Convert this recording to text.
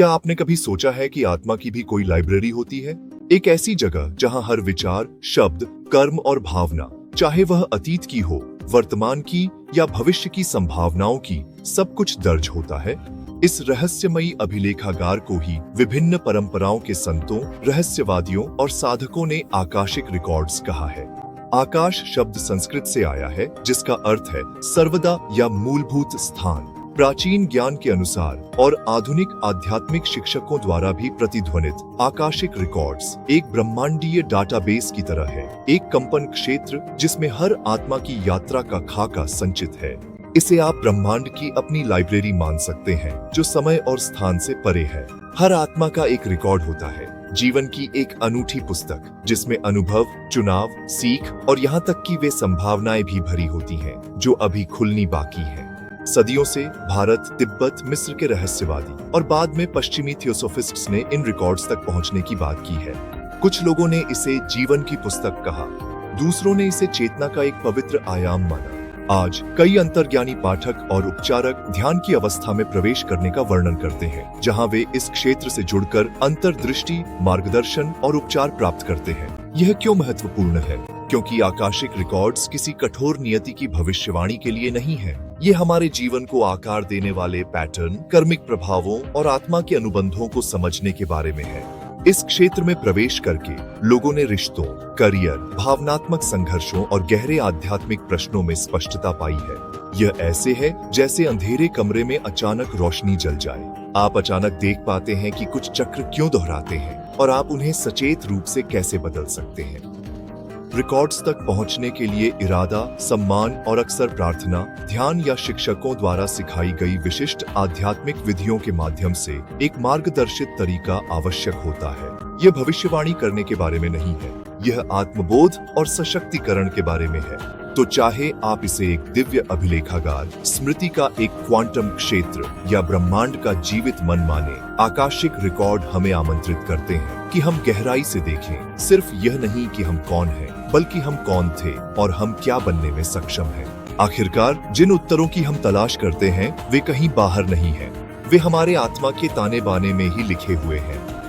क्या आपने कभी सोचा है कि आत्मा की भी कोई लाइब्रेरी होती है? एक ऐसी जगह जहां हर विचार, शब्द, कर्म और भावना, चाहे वह अतीत की हो, वर्तमान की या भविष्य की संभावनाओं की, सब कुछ दर्ज होता है। इस रहस्यमयी अभिलेखागार को ही विभिन्न परंपराओं के संतों, रहस्यवादियों और साधकों ने आकाशिक रिकॉर्ड्स कहा है। आकाश शब्द संस्कृत से आया है, जिसका अर्थ है सर्वदा या मूलभूत स्थान। प्राचीन ज्ञान के अनुसार और आधुनिक आध्यात्मिक शिक्षकों द्वारा भी प्रतिध्वनित आकाशिक रिकॉर्ड्स एक ब्रह्मांडीय डाटाबेस की तरह है, एक कंपन क्षेत्र जिसमें हर आत्मा की यात्रा का खाका संचित है। इसे आप ब्रह्मांड की अपनी लाइब्रेरी मान सकते हैं, जो समय और स्थान से परे है। हर आत्मा का एक रिकॉर्ड होता है, जीवन की एक अनूठी पुस्तक, जिसमें अनुभव, चुनाव, सीख और यहाँ तक कि वे संभावनाएं भी भरी होती हैं, जो अभी खुलनी बाकी हैं। सदियों से भारत, तिब्बत, मिस्र के रहस्यवादी और बाद में पश्चिमी थियोसोफिस्ट्स ने इन रिकॉर्ड्स तक पहुंचने की बात की है। कुछ लोगों ने इसे जीवन की पुस्तक कहा, दूसरों ने इसे चेतना का एक पवित्र आयाम माना। आज कई अंतर्ज्ञानी पाठक और उपचारक ध्यान की अवस्था में प्रवेश करने का वर्णन करते हैं, जहां वे इस क्षेत्र से जुड़कर अंतर्दृष्टि, मार्गदर्शन और उपचार प्राप्त करते हैं। यह क्यों महत्वपूर्ण है? क्योंकि आकाशिक रिकॉर्ड्स किसी कठोर नियति की भविष्यवाणी के लिए नहीं है। ये हमारे जीवन को आकार देने वाले पैटर्न, कर्मिक प्रभावों और आत्मा के अनुबंधों को समझने के बारे में है। इस क्षेत्र में प्रवेश करके लोगों ने रिश्तों, करियर, भावनात्मक संघर्षों और गहरे आध्यात्मिक प्रश्नों में स्पष्टता पाई है। यह ऐसे है जैसे अंधेरे कमरे में अचानक रोशनी जल जाए। आप अचानक देख पाते हैं कि कुछ चक्र क्यों दोहराते हैं और आप उन्हें सचेत रूप से कैसे बदल सकते हैं। रिकॉर्ड्स तक पहुंचने के लिए इरादा, सम्मान और अक्सर प्रार्थना, ध्यान या शिक्षकों द्वारा सिखाई गई विशिष्ट आध्यात्मिक विधियों के माध्यम से एक मार्गदर्शित तरीका आवश्यक होता है। यह भविष्यवाणी करने के बारे में नहीं है, यह आत्मबोध और सशक्तिकरण के बारे में है। तो चाहे आप इसे एक दिव्य अभिलेखागार, स्मृति का एक क्वांटम क्षेत्र या ब्रह्मांड का जीवित मन माने, आकाशिक रिकॉर्ड हमें आमंत्रित करते हैं कि हम गहराई से देखें। सिर्फ यह नहीं कि हम कौन हैं, बल्कि हम कौन थे और हम क्या बनने में सक्षम हैं। आखिरकार जिन उत्तरों की हम तलाश करते हैं, वे कहीं बाहर नहीं हैं। वे हमारे आत्मा के ताने बाने में ही लिखे हुए हैं।